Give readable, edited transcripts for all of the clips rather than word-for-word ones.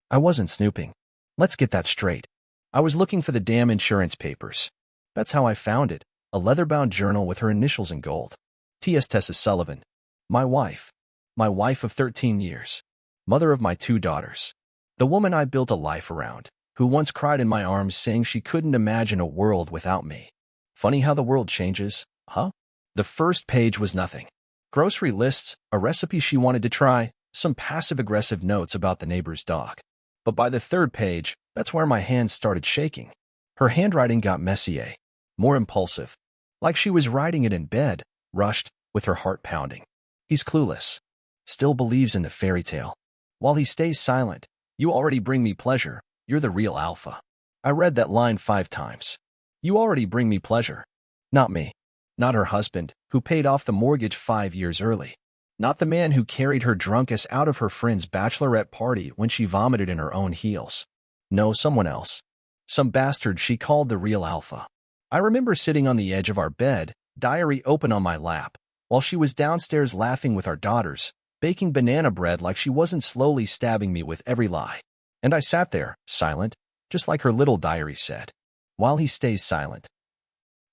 I wasn't snooping. Let's get that straight. I was looking for the damn insurance papers. That's how I found it, a leather-bound journal with her initials in gold. T.S. Tessa Sullivan. My wife. My wife of 13 years. Mother of my 2 daughters. The woman I built a life around, who once cried in my arms saying she couldn't imagine a world without me. Funny how the world changes, huh? The first page was nothing. Grocery lists, a recipe she wanted to try, some passive-aggressive notes about the neighbor's dog. But by the 3rd page, that's where my hands started shaking. Her handwriting got messier, more impulsive, like she was writing it in bed, rushed, with her heart pounding. He's clueless. Still believes in the fairy tale. While he stays silent, you already bring me pleasure. You're the real alpha. I read that line 5 times. You already bring me pleasure. Not me. Not her husband, who paid off the mortgage 5 years early. Not the man who carried her drunk ass out of her friend's bachelorette party when she vomited in her own heels. No, someone else. Some bastard she called the real alpha. I remember sitting on the edge of our bed, diary open on my lap, while she was downstairs laughing with our daughters, baking banana bread like she wasn't slowly stabbing me with every lie. And I sat there, silent, just like her little diary said. While he stays silent.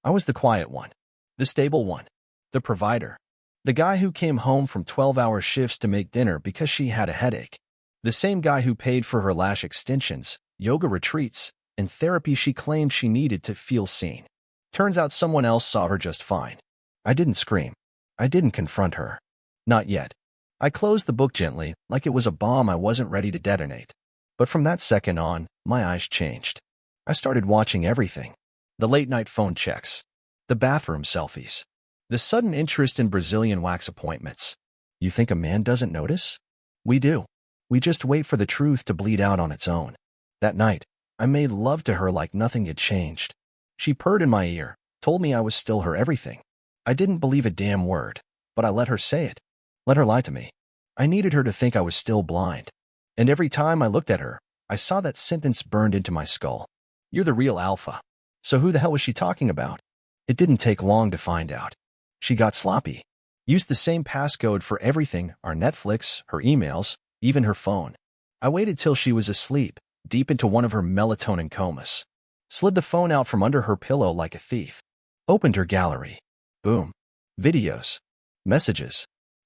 I was the quiet one. The stable one. The provider. The guy who came home from 12-hour shifts to make dinner because she had a headache. The same guy who paid for her lash extensions, yoga retreats, and therapy she claimed she needed to feel seen. Turns out someone else saw her just fine. I didn't scream. I didn't confront her. Not yet. I closed the book gently, like it was a bomb I wasn't ready to detonate. But from that second on, my eyes changed. I started watching everything. The late-night phone checks. The bathroom selfies. The sudden interest in Brazilian wax appointments. You think a man doesn't notice? We do. We just wait for the truth to bleed out on its own. That night, I made love to her like nothing had changed. She purred in my ear, told me I was still her everything. I didn't believe a damn word, but I let her say it. Let her lie to me. I needed her to think I was still blind. And every time I looked at her, I saw that sentence burned into my skull. You're the real alpha. So who the hell was she talking about? It didn't take long to find out. She got sloppy. Used the same passcode for everything, our Netflix, her emails, even her phone. I waited till she was asleep, deep into one of her melatonin comas. Slid the phone out from under her pillow like a thief. Opened her gallery. Boom. Videos. Messages.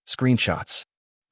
Screenshots.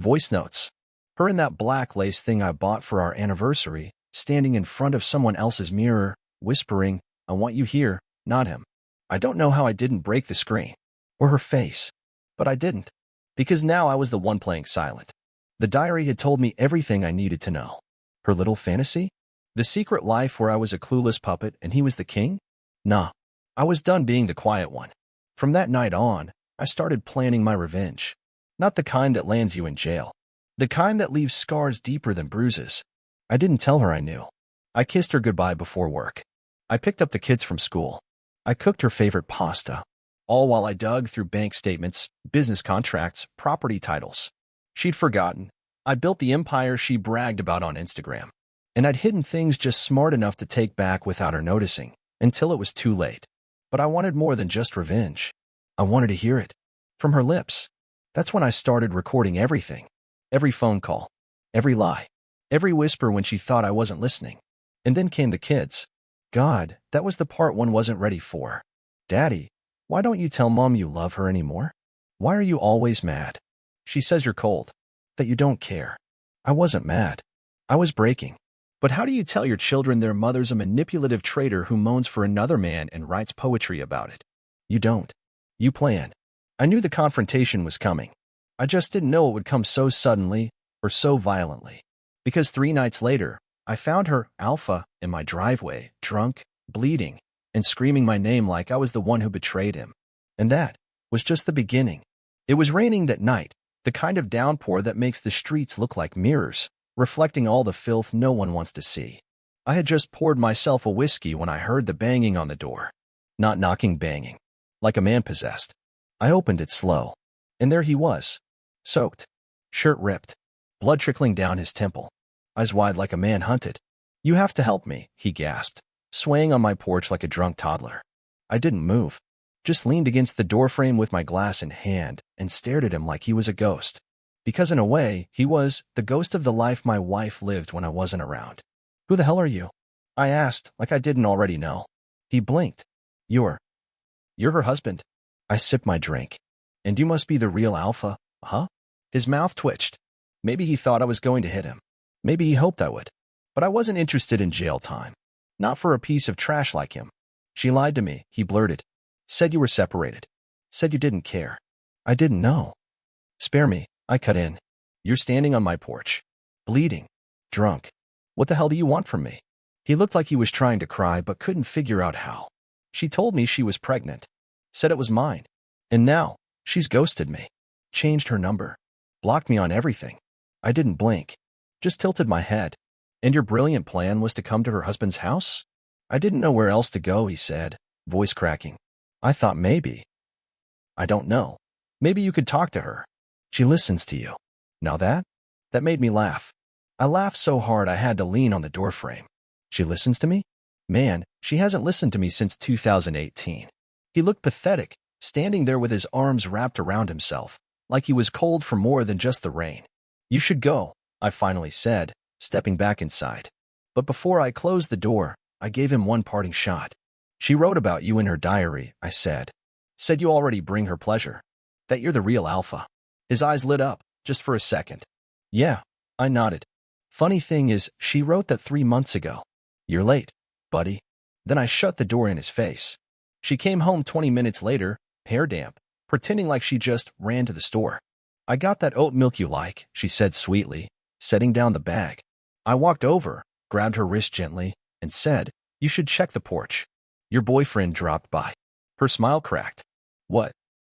Voice notes. Her in that black lace thing I bought for our anniversary, standing in front of someone else's mirror, whispering, I want you here, not him. I don't know how I didn't break the screen. Or her face. But I didn't. Because now I was the one playing silent. The diary had told me everything I needed to know. Her little fantasy? The secret life where I was a clueless puppet and he was the king? Nah. I was done being the quiet one. From that night on, I started planning my revenge. Not the kind that lands you in jail. The kind that leaves scars deeper than bruises. I didn't tell her I knew. I kissed her goodbye before work. I picked up the kids from school. I cooked her favorite pasta. All while I dug through bank statements, business contracts, property titles. She'd forgotten. I built the empire she bragged about on Instagram. And I'd hidden things just smart enough to take back without her noticing, until it was too late. But I wanted more than just revenge. I wanted to hear it. From her lips. That's when I started recording everything. Every phone call. Every lie. Every whisper when she thought I wasn't listening. And then came the kids. God, that was the part one wasn't ready for. Daddy, why don't you tell Mom you love her anymore? Why are you always mad? She says you're cold. That you don't care. I wasn't mad. I was breaking. But how do you tell your children their mother's a manipulative traitor who moans for another man and writes poetry about it? You don't. You plan. I knew the confrontation was coming. I just didn't know it would come so suddenly or so violently. Because 3 nights later, I found her, Alpha, in my driveway, drunk, bleeding, and screaming my name like I was the one who betrayed him. And that was just the beginning. It was raining that night, the kind of downpour that makes the streets look like mirrors, reflecting all the filth no one wants to see. I had just poured myself a whiskey when I heard the banging on the door. Not knocking, banging. Like a man possessed. I opened it slow. And there he was. Soaked. Shirt ripped. Blood trickling down his temple. Eyes wide like a man hunted. You have to help me, he gasped, swaying on my porch like a drunk toddler. I didn't move. Just leaned against the doorframe with my glass in hand and stared at him like he was a ghost. Because in a way, he was the ghost of the life my wife lived when I wasn't around. Who the hell are you? I asked, like I didn't already know. He blinked. You're her husband. I sipped my drink. And you must be the real alpha, huh? His mouth twitched. Maybe he thought I was going to hit him. Maybe he hoped I would. But I wasn't interested in jail time. Not for a piece of trash like him. She lied to me, he blurted. Said you were separated. Said you didn't care. I didn't know. Spare me, I cut in. You're standing on my porch. Bleeding. Drunk. What the hell do you want from me? He looked like he was trying to cry but couldn't figure out how. She told me she was pregnant. Said it was mine. And now, she's ghosted me. Changed her number. Blocked me on everything. I didn't blink. Just tilted my head. And your brilliant plan was to come to her husband's house? I didn't know where else to go, he said, voice cracking. I thought maybe. I don't know. Maybe you could talk to her. She listens to you. Now that made me laugh. I laughed so hard I had to lean on the doorframe. She listens to me? Man, she hasn't listened to me since 2018. He looked pathetic, standing there with his arms wrapped around himself, like he was cold for more than just the rain. You should go, I finally said, stepping back inside. But before I closed the door, I gave him one parting shot. She wrote about you in her diary, I said. Said you already bring her pleasure. That you're the real alpha. His eyes lit up, just for a second. Yeah, I nodded. Funny thing is, she wrote that 3 months ago. You're late, buddy. Then I shut the door in his face. She came home 20 minutes later, hair damp, pretending like she just ran to the store. I got that oat milk you like, she said sweetly, setting down the bag. I walked over, grabbed her wrist gently, and said, you should check the porch. Your boyfriend dropped by. Her smile cracked. What?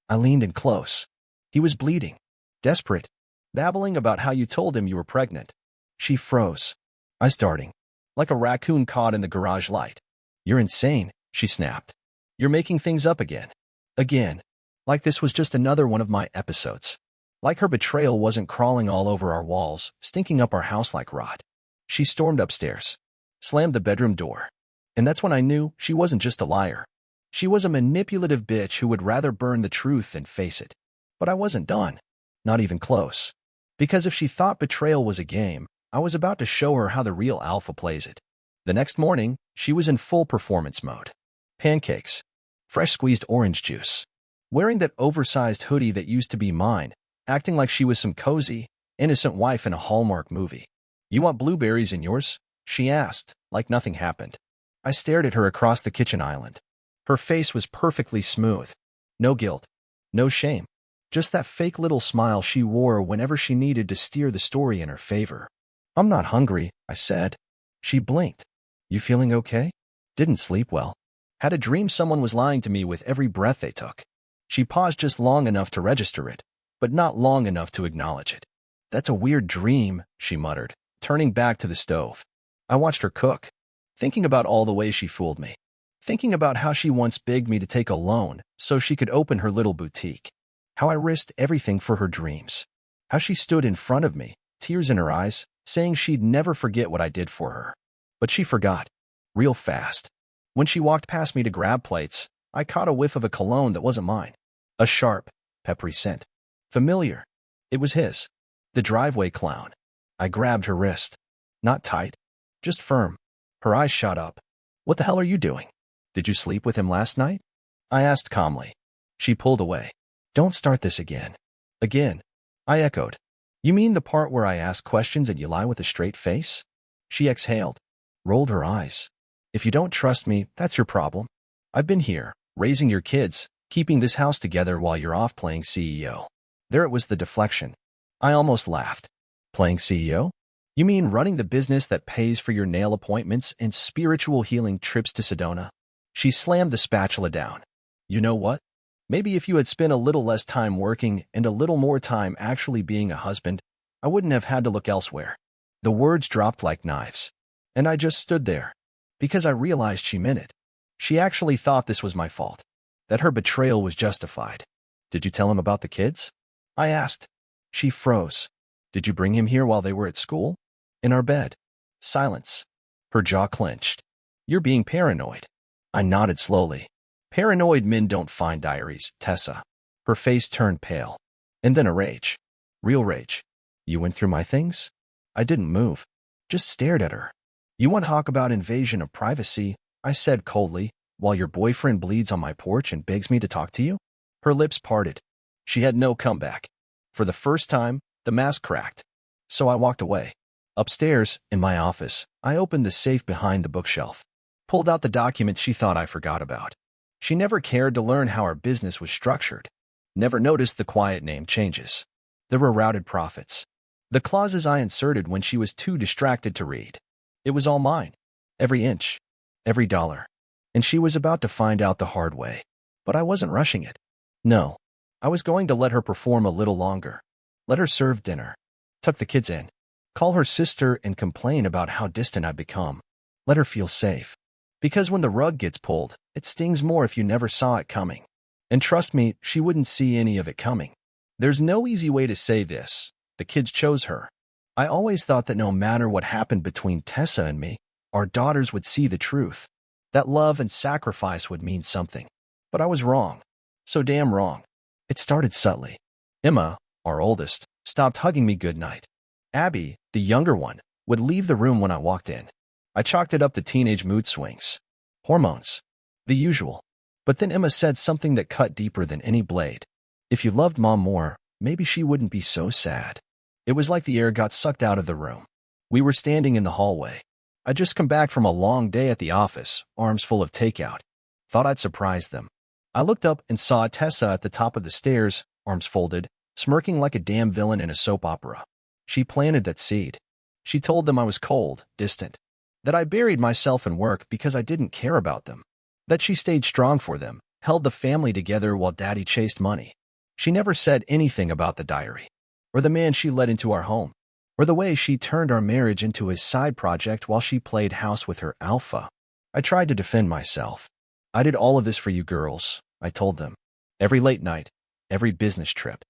I leaned in close. He was bleeding. Desperate. Babbling about how you told him you were pregnant. She froze. I starting. Like a raccoon caught in the garage light. You're insane, she snapped. You're making things up again. Again. Like this was just another one of my episodes. Like her betrayal wasn't crawling all over our walls, stinking up our house like rot. She stormed upstairs. Slammed the bedroom door. And that's when I knew she wasn't just a liar. She was a manipulative bitch who would rather burn the truth than face it. But I wasn't done. Not even close. Because if she thought betrayal was a game, I was about to show her how the real alpha plays it. The next morning, she was in full performance mode. Pancakes. Fresh squeezed orange juice. Wearing that oversized hoodie that used to be mine, acting like she was some cozy, innocent wife in a Hallmark movie. You want blueberries in yours? She asked, like nothing happened. I stared at her across the kitchen island. Her face was perfectly smooth. No guilt. No shame. Just that fake little smile she wore whenever she needed to steer the story in her favor. I'm not hungry, I said. She blinked. You feeling okay? Didn't sleep well. Had a dream someone was lying to me with every breath they took. She paused just long enough to register it, but not long enough to acknowledge it. That's a weird dream, she muttered, turning back to the stove. I watched her cook, thinking about all the ways she fooled me. Thinking about how she once begged me to take a loan so she could open her little boutique. How I risked everything for her dreams. How she stood in front of me, tears in her eyes, saying she'd never forget what I did for her. But she forgot. Real fast. When she walked past me to grab plates, I caught a whiff of a cologne that wasn't mine. A sharp, peppery scent. Familiar. It was his. The driveway clown. I grabbed her wrist. Not tight. Just firm. Her eyes shot up. What the hell are you doing? Did you sleep with him last night? I asked calmly. She pulled away. Don't start this again. Again. I echoed. You mean the part where I ask questions and you lie with a straight face? She exhaled. Rolled her eyes. If you don't trust me, that's your problem. I've been here, raising your kids, keeping this house together while you're off playing CEO. There it was, the deflection. I almost laughed. Playing CEO? You mean running the business that pays for your nail appointments and spiritual healing trips to Sedona? She slammed the spatula down. You know what? Maybe if you had spent a little less time working and a little more time actually being a husband, I wouldn't have had to look elsewhere. The words dropped like knives. And I just stood there. Because I realized she meant it. She actually thought this was my fault. That her betrayal was justified. Did you tell him about the kids? I asked. She froze. Did you bring him here while they were at school? In our bed. Silence. Her jaw clenched. You're being paranoid. I nodded slowly. Paranoid men don't find diaries, Tessa. Her face turned pale. And then a rage. Real rage. You went through my things? I didn't move. Just stared at her. You want to talk about invasion of privacy? I said coldly, while your boyfriend bleeds on my porch and begs me to talk to you? Her lips parted. She had no comeback. For the first time, the mask cracked. So I walked away. Upstairs, in my office, I opened the safe behind the bookshelf. Pulled out the documents she thought I forgot about. She never cared to learn how our business was structured. Never noticed the quiet name changes. The rerouted profits. The clauses I inserted when she was too distracted to read. It was all mine. Every inch. Every dollar. And she was about to find out the hard way. But I wasn't rushing it. No. I was going to let her perform a little longer. Let her serve dinner. Tuck the kids in. Call her sister and complain about how distant I've become. Let her feel safe. Because when the rug gets pulled, it stings more if you never saw it coming. And trust me, she wouldn't see any of it coming. There's no easy way to say this. The kids chose her. I always thought that no matter what happened between Tessa and me, our daughters would see the truth. That love and sacrifice would mean something. But I was wrong. So damn wrong. It started subtly. Emma, our oldest, stopped hugging me goodnight. Abby, the younger one, would leave the room when I walked in. I chalked it up to teenage mood swings. Hormones. The usual. But then Emma said something that cut deeper than any blade. If you loved Mom more, maybe she wouldn't be so sad. It was like the air got sucked out of the room. We were standing in the hallway. I'd just come back from a long day at the office, arms full of takeout. Thought I'd surprise them. I looked up and saw Tessa at the top of the stairs, arms folded, smirking like a damn villain in a soap opera. She planted that seed. She told them I was cold, distant. That I buried myself in work because I didn't care about them. That she stayed strong for them, held the family together while Daddy chased money. She never said anything about the diary, or the man she let into our home, or the way she turned our marriage into a side project while she played house with her alpha. I tried to defend myself. I did all of this for you girls, I told them. Every late night, every business trip.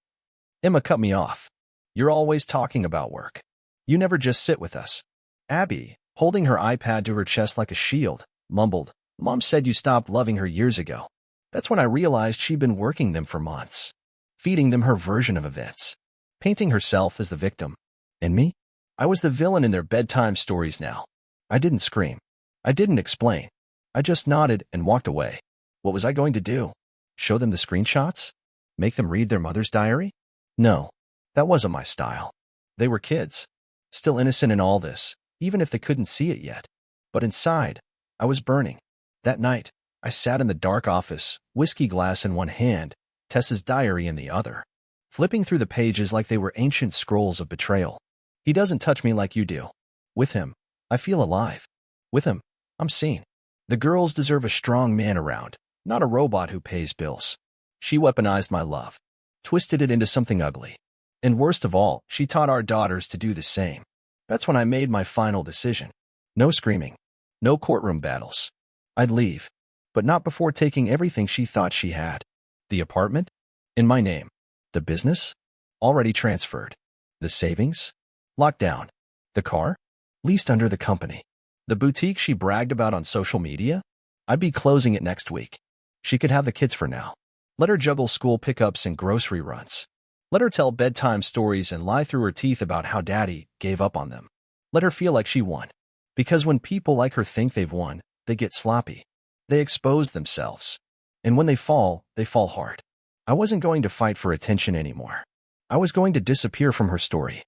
Emma cut me off. You're always talking about work. You never just sit with us. Abby, holding her iPad to her chest like a shield, mumbled, Mom said you stopped loving her years ago. That's when I realized she'd been working them for months. Feeding them her version of events. Painting herself as the victim. And me? I was the villain in their bedtime stories now. I didn't scream. I didn't explain. I just nodded and walked away. What was I going to do? Show them the screenshots? Make them read their mother's diary? No, that wasn't my style. They were kids. Still innocent in all this, even if they couldn't see it yet. But inside, I was burning. That night, I sat in the dark office, whiskey glass in one hand, Tessa's diary in the other, flipping through the pages like they were ancient scrolls of betrayal. He doesn't touch me like you do. With him, I feel alive. With him, I'm seen. The girls deserve a strong man around, not a robot who pays bills. She weaponized my love, twisted it into something ugly. And worst of all, she taught our daughters to do the same. That's when I made my final decision. No screaming. No courtroom battles. I'd leave, but not before taking everything she thought she had. The apartment? In my name. The business? Already transferred. The savings? Locked down. The car? Leased under the company. The boutique she bragged about on social media? I'd be closing it next week. She could have the kids for now. Let her juggle school pickups and grocery runs. Let her tell bedtime stories and lie through her teeth about how Daddy gave up on them. Let her feel like she won. Because when people like her think they've won, they get sloppy. They expose themselves. And when they fall hard. I wasn't going to fight for attention anymore. I was going to disappear from her story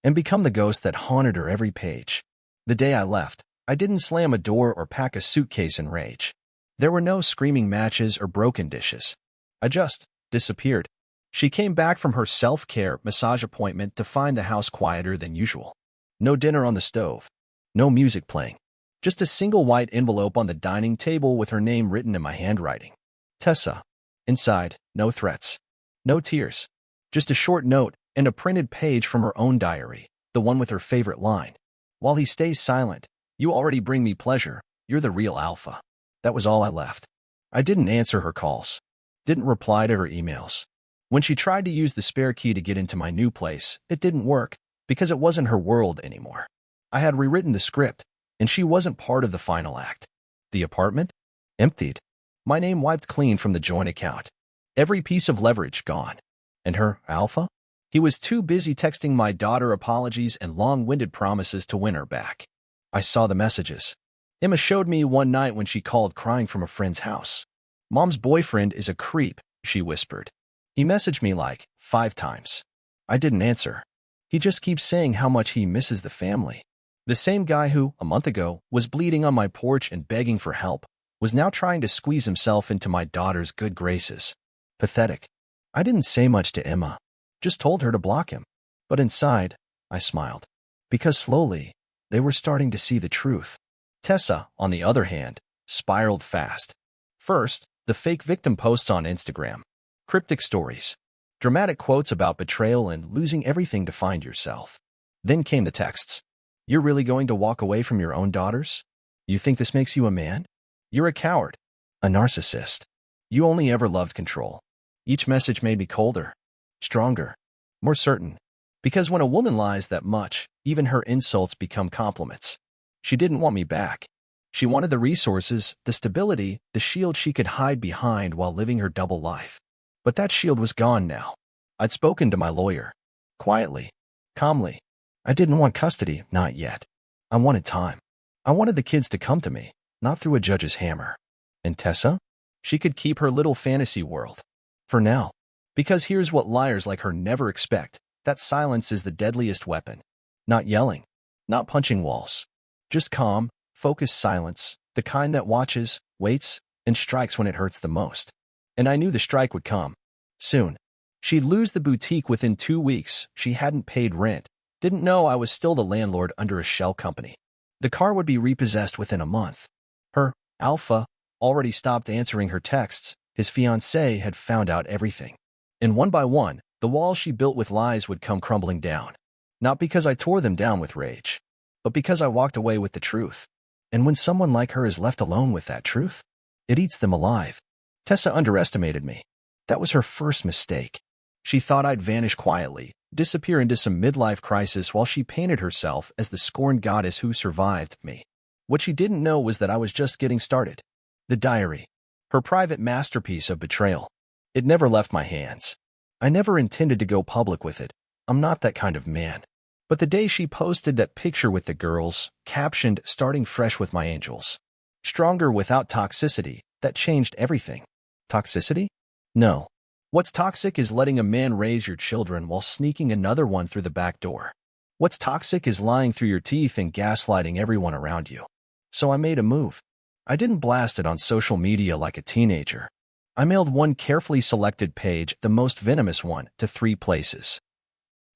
and become the ghost that haunted her every page. The day I left, I didn't slam a door or pack a suitcase in rage. There were no screaming matches or broken dishes. I just disappeared. She came back from her self-care massage appointment to find the house quieter than usual. No dinner on the stove. No music playing. Just a single white envelope on the dining table with her name written in my handwriting. Tessa. Inside, no threats. No tears. Just a short note and a printed page from her own diary, the one with her favorite line. While he stays silent, you already bring me pleasure. You're the real alpha. That was all I left. I didn't answer her calls. Didn't reply to her emails. When she tried to use the spare key to get into my new place, it didn't work because it wasn't her world anymore. I had rewritten the script, and she wasn't part of the final act. The apartment? Emptied. My name wiped clean from the joint account. Every piece of leverage gone. And her alpha? He was too busy texting my daughter apologies and long-winded promises to win her back. I saw the messages. Emma showed me one night when she called crying from a friend's house. "Mom's boyfriend is a creep," she whispered. He messaged me like 5 times. I didn't answer. He just keeps saying how much he misses the family. The same guy who, a month ago, was bleeding on my porch and begging for help, was now trying to squeeze himself into my daughter's good graces. Pathetic. I didn't say much to Emma, just told her to block him. But inside, I smiled. Because slowly, they were starting to see the truth. Tessa, on the other hand, spiraled fast. First, the fake victim posts on Instagram. Cryptic stories. Dramatic quotes about betrayal and losing everything to find yourself. Then came the texts. "You're really going to walk away from your own daughters? You think this makes you a man? You're a coward. A narcissist. You only ever loved control." Each message made me colder, stronger, more certain. Because when a woman lies that much, even her insults become compliments. She didn't want me back. She wanted the resources, the stability, the shield she could hide behind while living her double life. But that shield was gone now. I'd spoken to my lawyer. Quietly, calmly. I didn't want custody, not yet. I wanted time. I wanted the kids to come to me, not through a judge's hammer. And Tessa? She could keep her little fantasy world. For now. Because here's what liars like her never expect. That silence is the deadliest weapon. Not yelling. Not punching walls. Just calm, focused silence. The kind that watches, waits, and strikes when it hurts the most. And I knew the strike would come. Soon. She'd lose the boutique within 2 weeks. She hadn't paid rent. Didn't know I was still the landlord under a shell company. The car would be repossessed within a month. Her, Alpha, already stopped answering her texts. His fiancée had found out everything. And one by one, the walls she built with lies would come crumbling down. Not because I tore them down with rage, but because I walked away with the truth. And when someone like her is left alone with that truth, it eats them alive. Tessa underestimated me. That was her first mistake. She thought I'd vanish quietly, disappear into some midlife crisis while she painted herself as the scorned goddess who survived me. What she didn't know was that I was just getting started. The diary. Her private masterpiece of betrayal. It never left my hands. I never intended to go public with it. I'm not that kind of man. But the day she posted that picture with the girls, captioned, "Starting fresh with my angels. Stronger without toxicity," that changed everything. Toxicity? No. What's toxic is letting a man raise your children while sneaking another one through the back door. What's toxic is lying through your teeth and gaslighting everyone around you. So I made a move. I didn't blast it on social media like a teenager. I mailed one carefully selected page, the most venomous one, to 3 places.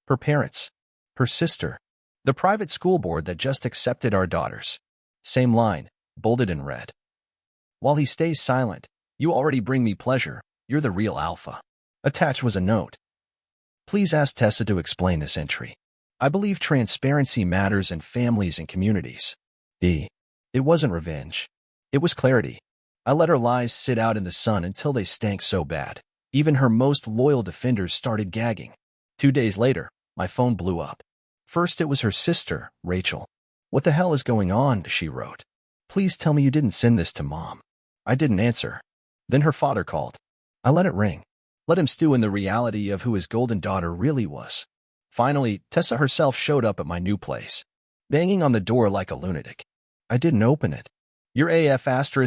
Her parents. Her sister. The private school board that just accepted our daughters. Same line, bolded in red. "While he stays silent, you already bring me pleasure. You're the real alpha." Attached was a note. "Please ask Tessa to explain this entry. I believe transparency matters in families and communities." It wasn't revenge. It was clarity. I let her lies sit out in the sun until they stank so bad. Even her most loyal defenders started gagging. 2 days later, my phone blew up. First, it was her sister, Rachel. "What the hell is going on?" she wrote. "Please tell me you didn't send this to Mom." I didn't answer. Then her father called. I let it ring. Let him stew in the reality of who his golden daughter really was. Finally, Tessa herself showed up at my new place, banging on the door like a lunatic. I didn't open it. "You're AF ****ing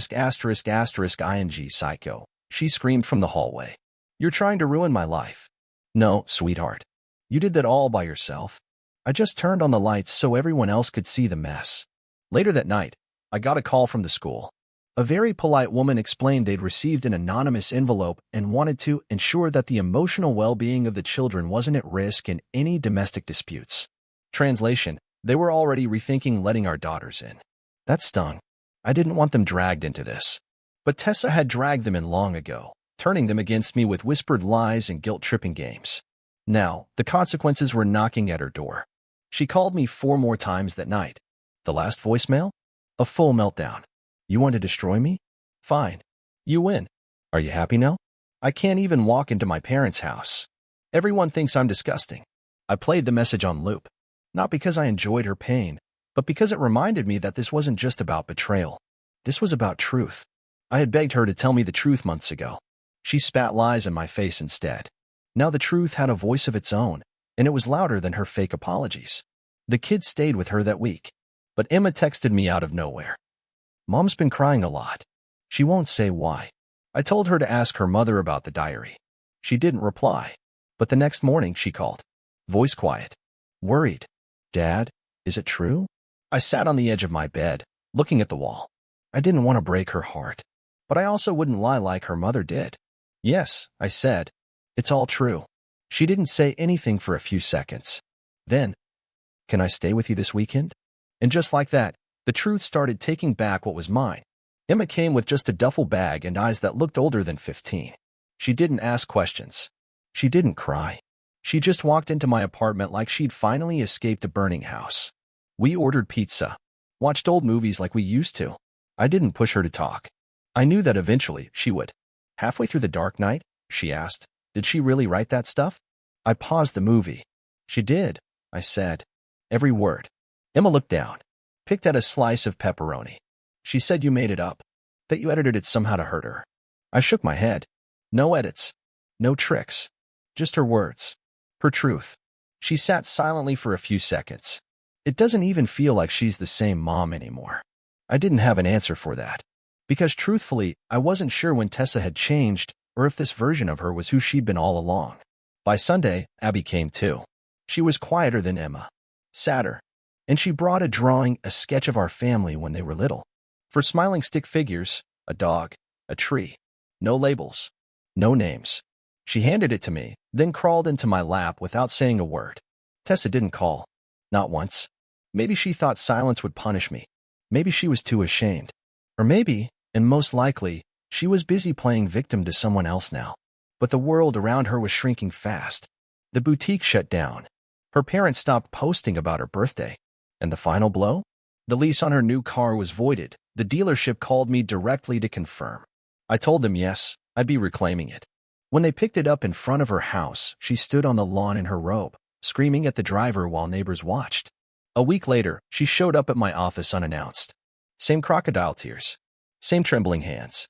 psycho," she screamed from the hallway. "You're trying to ruin my life." "No, sweetheart. You did that all by yourself." I just turned on the lights so everyone else could see the mess. Later that night, I got a call from the school. A very polite woman explained they'd received an anonymous envelope and wanted to ensure that the emotional well-being of the children wasn't at risk in any domestic disputes. Translation: they were already rethinking letting our daughters in. That stung. I didn't want them dragged into this. But Tessa had dragged them in long ago, turning them against me with whispered lies and guilt-tripping games. Now, the consequences were knocking at her door. She called me 4 more times that night. The last voicemail? A full meltdown. "You want to destroy me? Fine. You win. Are you happy now? I can't even walk into my parents' house. Everyone thinks I'm disgusting." I played the message on loop. Not because I enjoyed her pain, but because it reminded me that this wasn't just about betrayal. This was about truth. I had begged her to tell me the truth months ago. She spat lies in my face instead. Now the truth had a voice of its own, and it was louder than her fake apologies. The kids stayed with her that week, but Emma texted me out of nowhere. Mom's been crying a lot. She won't say why. I told her to ask her mother about the diary. She didn't reply, but the next morning she called. Voice quiet. Worried. Dad, is it true? I sat on the edge of my bed, looking at the wall. I didn't want to break her heart, but I also wouldn't lie like her mother did. Yes, I said. It's all true. She didn't say anything for a few seconds. Then, can I stay with you this weekend? And just like that, the truth started taking back what was mine. Emma came with just a duffel bag and eyes that looked older than 15. She didn't ask questions. She didn't cry. She just walked into my apartment like she'd finally escaped a burning house. We ordered pizza, watched old movies like we used to. I didn't push her to talk. I knew that eventually she would. Halfway through The Dark Knight, she asked, did she really write that stuff? I paused the movie. She did, I said. Every word. Emma looked down, picked at a slice of pepperoni. She said you made it up, that you edited it somehow to hurt her. I shook my head. No edits. No tricks. Just her words. Her truth. She sat silently for a few seconds. It doesn't even feel like she's the same mom anymore. I didn't have an answer for that. Because truthfully, I wasn't sure when Tessa had changed or if this version of her was who she'd been all along. By Sunday, Abby came too. She was quieter than Emma. Sadder. And she brought a drawing, a sketch of our family when they were little. For smiling stick figures, a dog, a tree. No labels. No names. She handed it to me, then crawled into my lap without saying a word. Tessa didn't call. Not once. Maybe she thought silence would punish me. Maybe she was too ashamed. Or maybe, and most likely, she was busy playing victim to someone else now. But the world around her was shrinking fast. The boutique shut down. Her parents stopped posting about her birthday. And the final blow? The lease on her new car was voided. The dealership called me directly to confirm. I told them yes, I'd be reclaiming it. When they picked it up in front of her house, she stood on the lawn in her robe, screaming at the driver while neighbors watched. A week later, she showed up at my office unannounced. Same crocodile tears. Same trembling hands.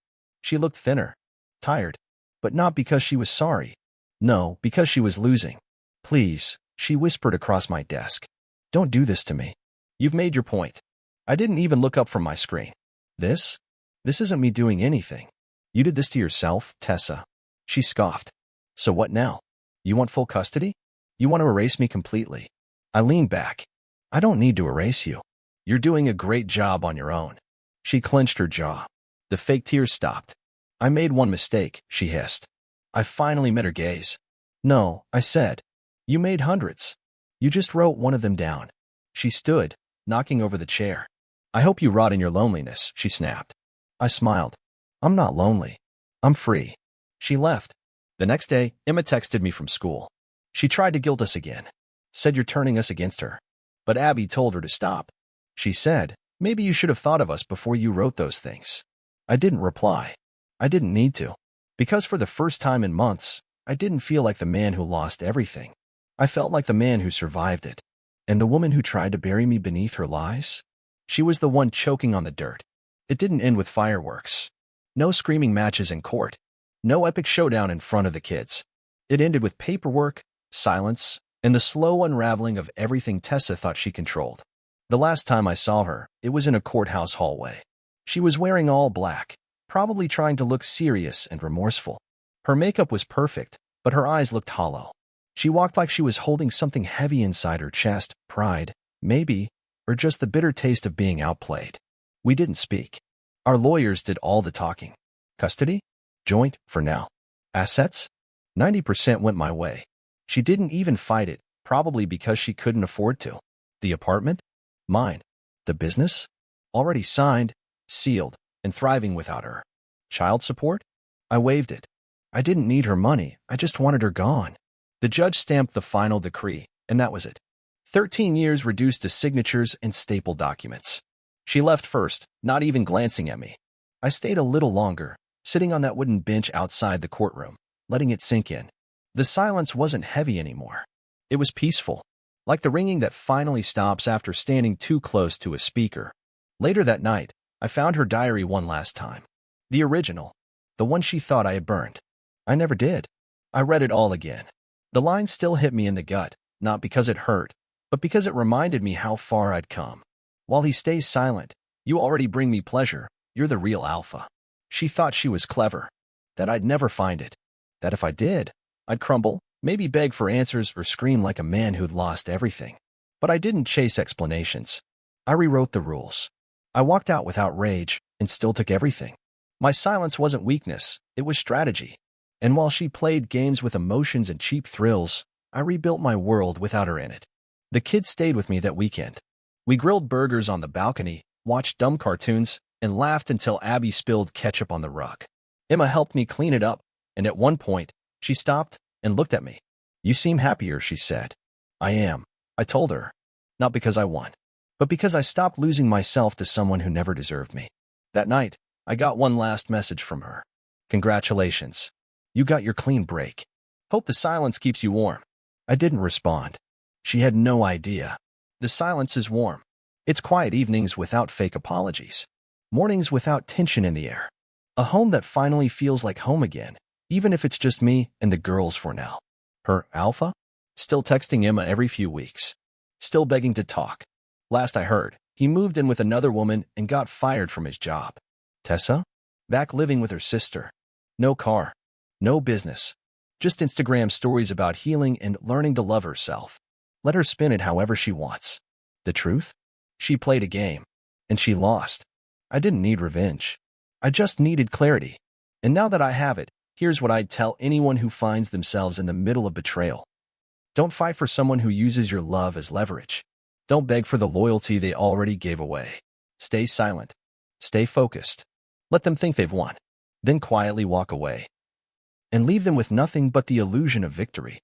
She looked thinner. Tired. But not because she was sorry. No, because she was losing. Please, she whispered across my desk. Don't do this to me. You've made your point. I didn't even look up from my screen. This isn't me doing anything. You did this to yourself, Tessa. She scoffed. So what now? You want full custody? You want to erase me completely? I leaned back. I don't need to erase you. You're doing a great job on your own. She clenched her jaw. The fake tears stopped. I made one mistake, she hissed. I finally met her gaze. No, I said. You made hundreds. You just wrote one of them down. She stood, knocking over the chair. I hope you rot in your loneliness, she snapped. I smiled. I'm not lonely. I'm free. She left. The next day, Emma texted me from school. She tried to guilt us again. Said you're turning us against her. But Abby told her to stop. She said, maybe you should have thought of us before you wrote those things. I didn't reply. I didn't need to. Because for the first time in months, I didn't feel like the man who lost everything. I felt like the man who survived it. And the woman who tried to bury me beneath her lies? She was the one choking on the dirt. It didn't end with fireworks. No screaming matches in court. No epic showdown in front of the kids. It ended with paperwork, silence, and the slow unraveling of everything Tessa thought she controlled. The last time I saw her, it was in a courthouse hallway. She was wearing all black, probably trying to look serious and remorseful. Her makeup was perfect, but her eyes looked hollow. She walked like she was holding something heavy inside her chest, pride, maybe, or just the bitter taste of being outplayed. We didn't speak. Our lawyers did all the talking. Custody? Joint, for now. Assets? 90% went my way. She didn't even fight it, probably because she couldn't afford to. The apartment? Mine. The business? Already signed, sealed, and thriving without her. Child support? I waived it. I didn't need her money, I just wanted her gone. The judge stamped the final decree, and that was it. 13 years reduced to signatures and stapled documents. She left first, not even glancing at me. I stayed a little longer, sitting on that wooden bench outside the courtroom, letting it sink in. The silence wasn't heavy anymore. It was peaceful, like the ringing that finally stops after standing too close to a speaker. Later that night, I found her diary one last time. The original, the one she thought I had burned. I never did. I read it all again. The lines still hit me in the gut, not because it hurt, but because it reminded me how far I'd come. While he stays silent, you already bring me pleasure. You're the real alpha. She thought she was clever, that I'd never find it, that if I did, I'd crumble, maybe beg for answers or scream like a man who'd lost everything. But I didn't chase explanations. I rewrote the rules. I walked out without rage and still took everything. My silence wasn't weakness, it was strategy. And while she played games with emotions and cheap thrills, I rebuilt my world without her in it. The kids stayed with me that weekend. We grilled burgers on the balcony, watched dumb cartoons, and laughed until Abby spilled ketchup on the rug. Emma helped me clean it up, and at one point, she stopped and looked at me. "You seem happier," she said. "I am," I told her. Not because I won, but because I stopped losing myself to someone who never deserved me. That night, I got one last message from her. "Congratulations. You got your clean break. Hope the silence keeps you warm." I didn't respond. She had no idea. The silence is warm. It's quiet evenings without fake apologies. Mornings without tension in the air. A home that finally feels like home again, even if it's just me and the girls for now. Her alpha? Still texting Emma every few weeks. Still begging to talk. Last I heard, he moved in with another woman and got fired from his job. Tessa? Back living with her sister. No car. No business. Just Instagram stories about healing and learning to love herself. Let her spin it however she wants. The truth? She played a game. And she lost. I didn't need revenge. I just needed clarity. And now that I have it, here's what I'd tell anyone who finds themselves in the middle of betrayal. Don't fight for someone who uses your love as leverage. Don't beg for the loyalty they already gave away. Stay silent. Stay focused. Let them think they've won. Then quietly walk away. And leave them with nothing but the illusion of victory.